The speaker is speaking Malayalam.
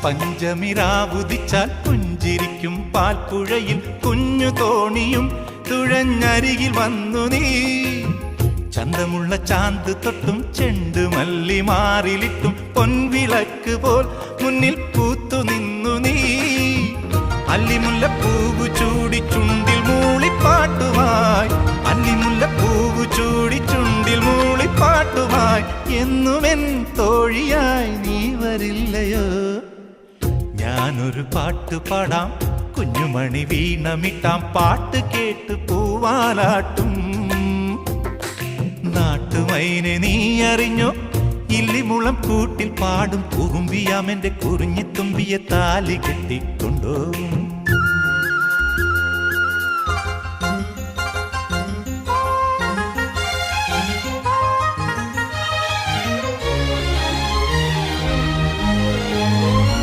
പഞ്ചമിരാവുദിച്ചാൽ പുഞ്ചിരിക്കും പാൽപ്പുഴയിൽ കുഞ്ഞു തോണിയും തുഴഞ്ഞരികിൽ വന്നു നീ. ചന്തമുള്ള ചാന്ത് തൊട്ടും ചെണ്ടുമല്ലി മാറിലിട്ടും പൊൻവിളക്ക് പോൽ മുന്നിൽ പൂത്തു നിന്നു നീ. അല്ലിമുല്ലപ്പൂവ് ചൂടി ചുണ്ടിൽ മൂളിപ്പാട്ടുമായി, അല്ലിമുല്ലപ്പൂവ് ചൂടി ചുണ്ടിൽ മൂളിപ്പാട്ടുമായി എന്നുമെൻ തോഴിയായി നീ വരില്ലയോ? ഞാനൊരു പാട്ട് പാടാം, കുഞ്ഞുമണി വീണമിട്ടാം, പാട്ട് കേട്ട് പൂവാലാട്ടും. നാട്ടുമൈനെ നീ അറിഞ്ഞോ? ഇല്ലിമുളം കൂട്ടിൽ പാടും കുറുമ്പിയാമെന്റെ കുറിഞ്ഞിത്തുമ്പിയെ താലി കെട്ടിക്കൊണ്ടോ?